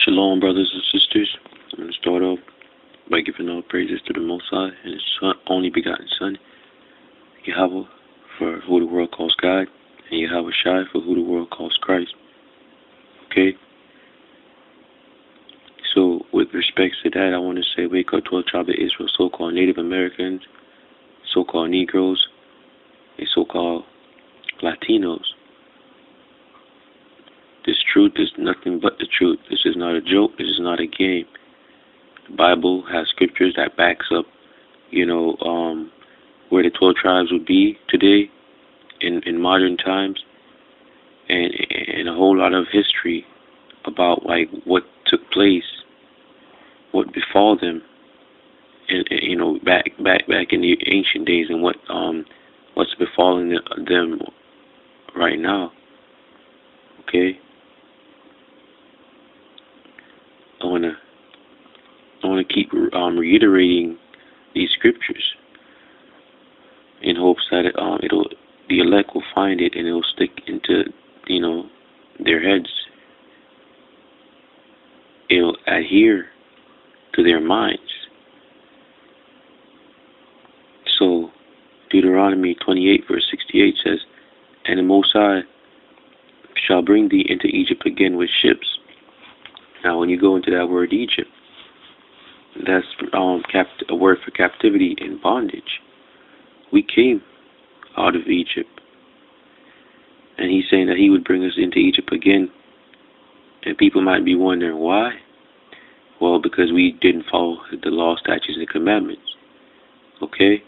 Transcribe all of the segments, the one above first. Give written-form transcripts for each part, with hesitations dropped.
Shalom, brothers and sisters. I'm going to start off by giving all praises to the Most High and His only begotten Son, Yahweh, for who the world calls God, and Yahweh Shai for who the world calls Christ. Okay? So, with respects to that, I want to say wake up 12 tribe of Israel, so-called Native Americans, so-called Negroes, and so-called Latinos. This truth is nothing but the truth. This is not a joke. This is not a game. The Bible has scriptures that backs up, where the 12 tribes would be today in modern times, and a whole lot of history about like what took place, what befall them, and back in the ancient days, and what's befalling them right now. Okay. I want to keep reiterating these scriptures in hopes that the elect will find it and it'll stick into their heads. It'll adhere to their minds. So Deuteronomy 28 verse 68 says, "And the Most High shall bring thee into Egypt again with ships." Now, when you go into that word Egypt, that's a word for captivity and bondage. We came out of Egypt, and he's saying that he would bring us into Egypt again. And people might be wondering why. Well, because we didn't follow the law, statutes, and commandments. Okay,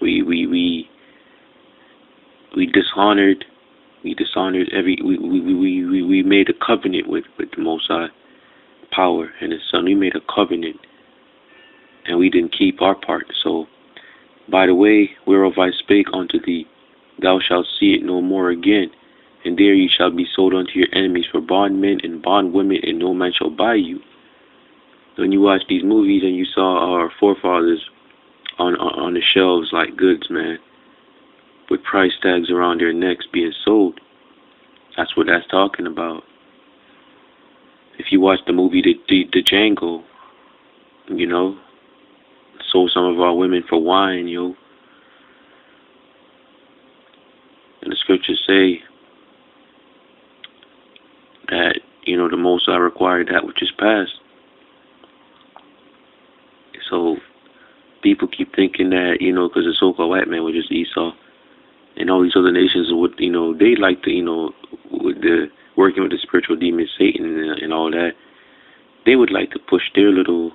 we dishonored. We dishonored we made a covenant with the Most High power and His Son. We made a covenant, and we didn't keep our part. So, by the way, whereof I spake unto thee, thou shalt see it no more again, and there ye shall be sold unto your enemies for bondmen and bondwomen, and no man shall buy you. When you watch these movies and you saw our forefathers on the shelves like goods, man, with price tags around their necks being sold, that's what that's talking about. If you watch the movie the Django, sold some of our women for wine, and the scriptures say that the Most High required that which is past. So people keep thinking that because the so-called white man was just Esau, and all these other nations would they like to with the working with the spiritual demon Satan and all that, they would like to push their little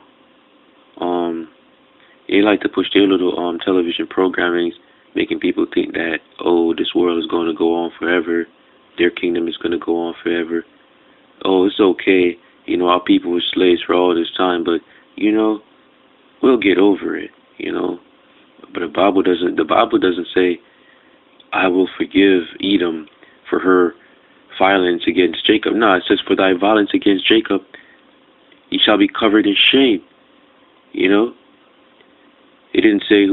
television programming, making people think that, oh, this world is going to go on forever, their kingdom is going to go on forever. Oh, it's okay, our people were slaves for all this time, but we'll get over it, But the Bible doesn't say, I will forgive Edom for her violence against Jacob. No, it says, for thy violence against Jacob, he shall be covered in shame. It didn't say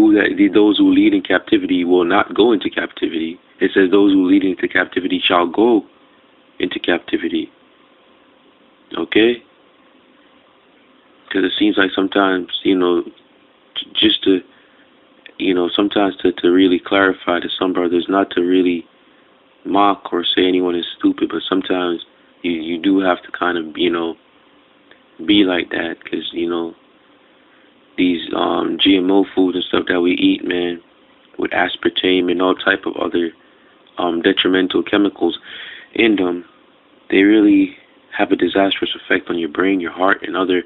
those who lead in captivity will not go into captivity. It says those who lead into captivity shall go into captivity. Okay? Because it seems like sometimes, just to, sometimes to really clarify to some brothers, not to really mock or say anyone is stupid, but sometimes you do have to kind of, be like that, because, these GMO foods and stuff that we eat, man, with aspartame and all type of other detrimental chemicals in them, they really have a disastrous effect on your brain, your heart, and other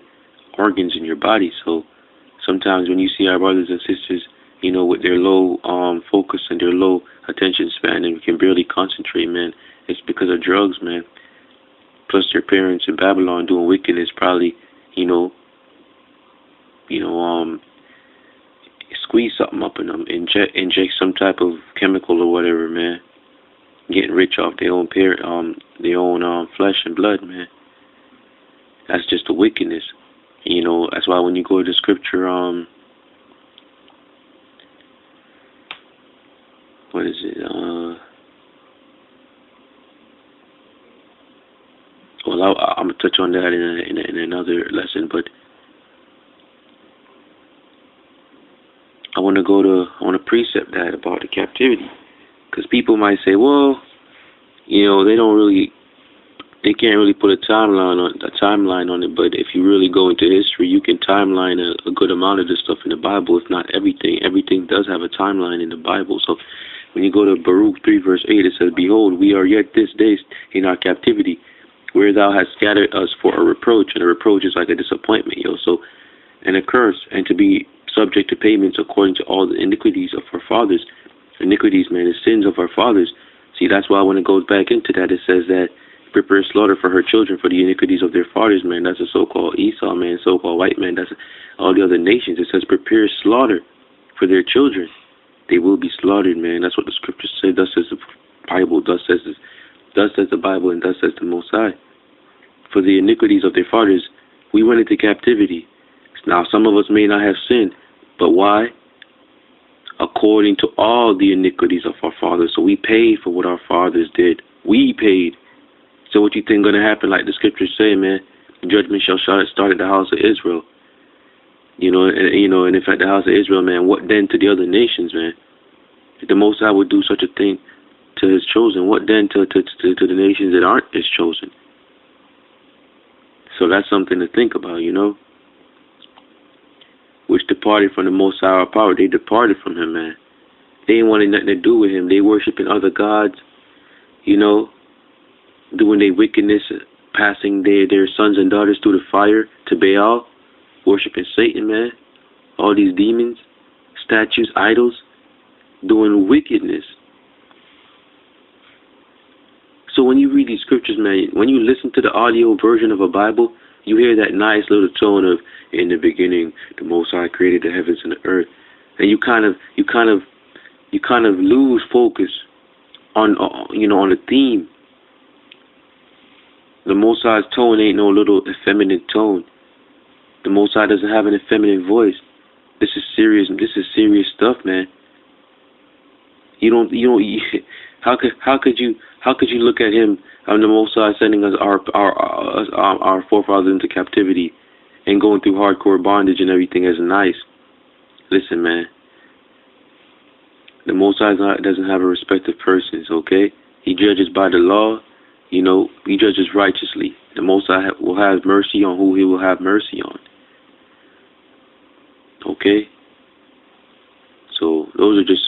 organs in your body. So sometimes when you see our brothers and sisters, with their low focus and their low attention span, and can barely concentrate, man, it's because of drugs, man. Plus their parents in Babylon doing wickedness, probably, squeeze something up in them, inject some type of chemical or whatever, man. Getting rich off their own flesh and blood, man. That's just the wickedness. That's why when you go to the scripture, what is it? Well, I'm gonna touch on that in another lesson, but I want to precept that about the captivity, because people might say, well, they can't really put a timeline on it. But if you really go into history, you can timeline a good amount of this stuff in the Bible, if not everything. Everything does have a timeline in the Bible. So when you go to Baruch 3 verse 8, it says, "Behold, we are yet this day in our captivity, where thou hast scattered us for a reproach," and a reproach is like a disappointment, So, and a curse, and to be subject to payments according to all the iniquities of our fathers. Iniquities, man, the sins of our fathers. See, that's why when it goes back into that, it says that prepare slaughter for her children for the iniquities of their fathers, man. That's a so-called Esau, man, so-called white man. That's all the other nations. It says prepare slaughter for their children. They will be slaughtered, man. That's what the scriptures say. Thus says the Bible. Thus says the Bible, and thus says the Most High. For the iniquities of their fathers, we went into captivity. Now, some of us may not have sinned, but why? According to all the iniquities of our fathers. So we paid for what our fathers did. We paid. So what you think going to happen, like the scriptures say, man? Judgment shall start at the house of Israel. And if at the house of Israel, man, what then to the other nations, man? If the Most High would do such a thing to his chosen, what then to the nations that aren't his chosen? So that's something to think about, Which departed from the Most High power. They departed from him, man. They ain't wanted nothing to do with him. They worshiping other gods, doing their wickedness, passing their sons and daughters through the fire to Baal, worshiping Satan, man. All these demons, statues, idols, doing wickedness. So when you read these scriptures, man, when you listen to the audio version of a Bible, you hear that nice little tone of, in the beginning, the Most High created the heavens and the earth. And you kind of lose focus on the theme. The Most High's tone ain't no little effeminate tone. The Most High doesn't have an effeminate voice. This is serious stuff, man. How could you look at him, the Most High sending us our forefathers into captivity and going through hardcore bondage and everything as nice? Listen, man. The Most High doesn't have a respect of persons, okay? He judges by the law. He judges righteously. The Most High will have mercy on who he will have mercy on. Okay? So those are just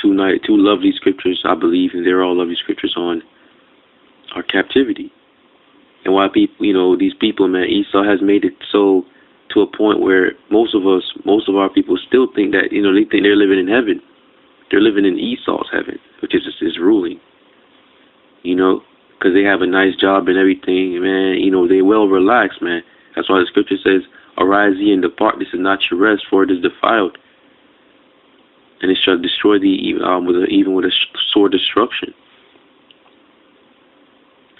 two lovely scriptures, I believe, and they're all lovely scriptures on our captivity. And why people, these people, man, Esau has made it so to a point where most of our people still think that, they think they're living in heaven. They're living in Esau's heaven, which is his ruling. Because they have a nice job and everything, man. They well relaxed, man. That's why the scripture says, "Arise ye and depart. This is not your rest, for it is defiled, and it shall destroy thee even with a sword destruction."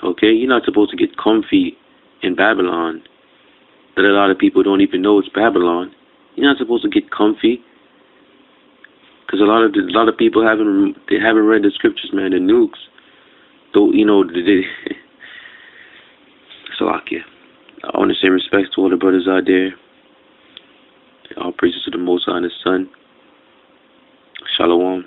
Okay, you're not supposed to get comfy in Babylon. That a lot of people don't even know it's Babylon. You're not supposed to get comfy, because a lot of people haven't read the scriptures, man. The nukes. So, Salakia. I want to say respect to all the brothers out there. All praises to the Most High and His Son. Shalom.